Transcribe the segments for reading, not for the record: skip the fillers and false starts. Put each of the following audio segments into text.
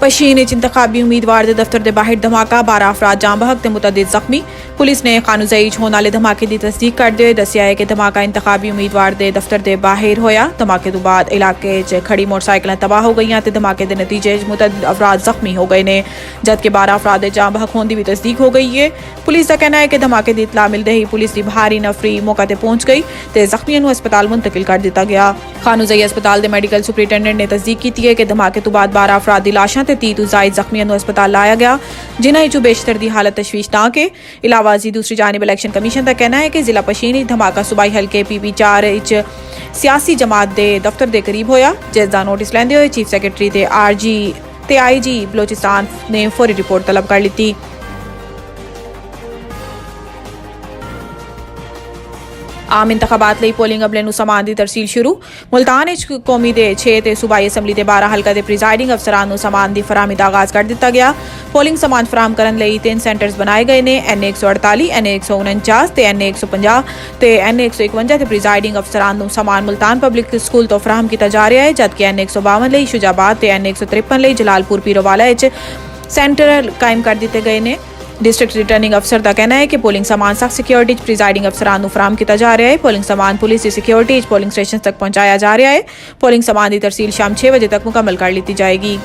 पशीन इंतखाबी उम्मीदवार के दफ्तर के बाहर धमाका 12 अफराद जाम बहक ते मुतअद्दिद जख्मी। पुलिस ने कानूनज़ई होने वाले धमाके की तस्दीक करते हुए दसिया है कि धमाका इंतखाबी उम्मीदवार के दफ्तर के बाहर होया। धमाके तो बाद इलाके च खड़ी मोटरसाइकिल तबाह हो गई ते धमाके के नतीजे मुतअद्दिद अफराद जख्मी हो गए ने, जबकि 12 अफराद जाम बहक होने की भी तस्दीक हो गई है। पुलिस का कहना है कि धमाके की इतला मिलते ही पुलिस की भारी नफरी मौके पर पहुंच गई तो जख्मियों को अस्पताल मुंतकिल कर दिया गया। कानूनज़ई अस्पताल के मैडिकल सुपरिटेंडेंट ने तस्दीक की है कि धमाके तो बाद 12 अफराद की लाशां ते 30 जायद जख्मियों को अस्पताल लाया गया, जिन्हें चो बेशतर की हालत तशवीशनाक है। इलावा दूसरी जानिब इलेक्शन कमीशन का कहना है कि जिला पशीन धमाका सूबाई हल्के PP 4 सियासी जमात के दफ्तर के करीब होया, जिसका नोटिस लेंदे हुए चीफ सैकटरी ते RG ते IG बलोचिस्तान ने फौरी रिपोर्ट तलब कर ली। आम इंतखाबात लई पोलिंग अमले नूं समान की तरसील शुरू। मुल्तान कौमी के 6 ते सूबाई असैम्बली के 12 हल्का के प्रिजाइडिंग अफसरान नूं समान की फराहमी का आगाज कर दिता गया। पोलिंग समान फराहम करने लई 3 सेंटर्स बनाए गए ने। NA 148, NA 149 ते NA 150 ते NA 151 ते प्रिजाइडिंग अफसरान नूं समान मुल्तान पब्लिक स्कूल तो फराहम किया जा रहा है, जबकि NA 152 लई शुजाबाद ते NA 153 लई जलालपुर पीरोवाला सेंटर कायम कर दिए गए ने। डिस्ट्रिक्ट रिटर्निंग अफसर का कहना है कि पोलिंग समान सख्त सिक्योरिटी प्रिजाइडिंग अफसरान फराहम किया जा रहा है। पोलिंग समान पुलिस की सिक्योरिटी पोलिंग स्टेशन तक पहुंचाया जा रहा है। पोलिंग समान की तरसील शाम 6 बजे तक मुकम्मल कर ली जाएगी।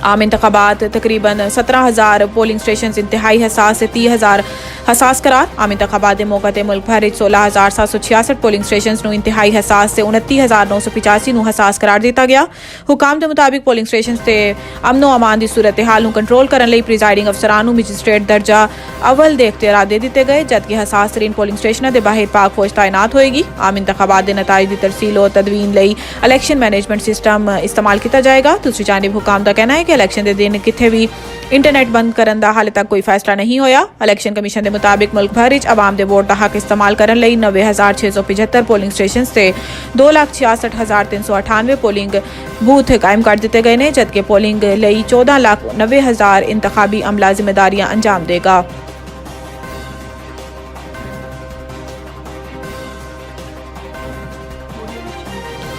आम इंतखाबात तकरीबन 17,000 पोलिंग स्टेशन इंतहाई हसास से 30,000 हसास करार। आम इंतखाबात के मौके पर मुल्क भर 16,766 पोलिंग स्टेशन इंतहाई हसास से 29,985 हसास करार दिता गया। हुकाम के मुताबिक पोलिंग स्टेशन से अमनो अमान की सूरत हाल कंट्रोल करने लई प्रिजाइडिंग अफसरान मजिस्ट्रेट दर्जा अव्वल के इख्तियारात दे दिए गए, जबकि हसास तरीन पोलिंग स्टेशनों के बाहर पाक फौज तैनात होएगी। आम इंतखाबात के नताइज की तरसील और तदवीन लई इलेक्शन मैनेजमेंट सिस्टम इस्तेमाल किया जाएगा। दूसरी जानिब हुकाम का कहना है कि इलेक्शन के दिन किथे भी इंटरनेट बंद करने का हाले तक कोई फैसला नहीं होया। इलेक्शन कमीशन के मुताबिक मुल्क भर आवाम के वोट का हक इस्तेमाल करने लई 90,675 पोलिंग स्टेशन से 2,66,398 पोलिंग बूथ कायम कर दिए गए हैं, जबकि पोलिंग लई 14,90,000 इंतखाबी अमला जिम्मेदारियां अंजाम देगा।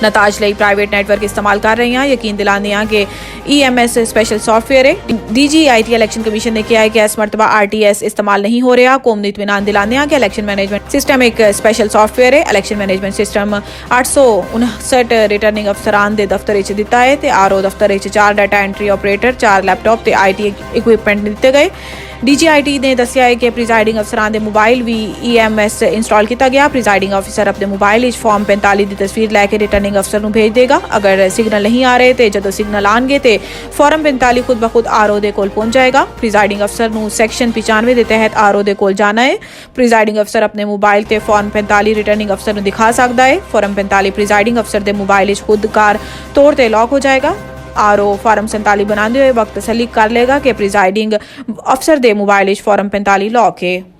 नताज लई प्राइवेट नेटवर्क इस्तेमाल कर रहे हैं यकीन दिलाने कि EMS स्पेशल सॉफ्टवेयर है। DGIT इलेक्शन कमीशन ने किया है कि इस मरतबा RTS इस्तेमाल नहीं हो रहा। कौम ने इत्मीनान दिलाने कि इलेक्शन मैनेजमेंट सिस्टम एक स्पेशल सॉफ्टवेयर है। इलेक्शन मैनेजमेंट सिस्टम 859 रिटर्निंग अफसरान के दफ्तर दिता है तो RO दफ्तर 4 डाटा एंट्री ऑपरेटर, 4 लैपटॉप ते IT इक्विपमेंट दिते गए। DGIT ने दसिया है कि प्रिजाइडिंग अफसरान के मोबाइल भी EMS इंस्टॉल किया गया। प्रिजाइडिंग ऑफिसर अपने मोबाइल फॉर्म 45 की तस्वीर लैके रिटर्निंग अफसर को भेज देगा। अगर सिग्नल नहीं आ रहे तो जो सिग्नल आएंगे तो फॉर्म 45 खुद ब खुद RO दे कोल पहुंच जाएगा। प्रिजाइडिंग अफसर को सेक्शन 95 के तहत RO दे कोल जाना है। प्रिजाइडिंग अफसर अपने मोबाइल ते फॉर्म 45 रिटर्निंग अफसर को दिखा सकता है। फॉर्म 45 प्रिजाइडिंग अफसर के मोबाइल खुदकार तौर पर लॉक हो जाएगा। RO फॉर्म 47 बनाते हुए वक्त तसल्ली कर लेगा कि प्रिजाइडिंग अफसर दे मोबाइल फॉर्म 45 लॉक है।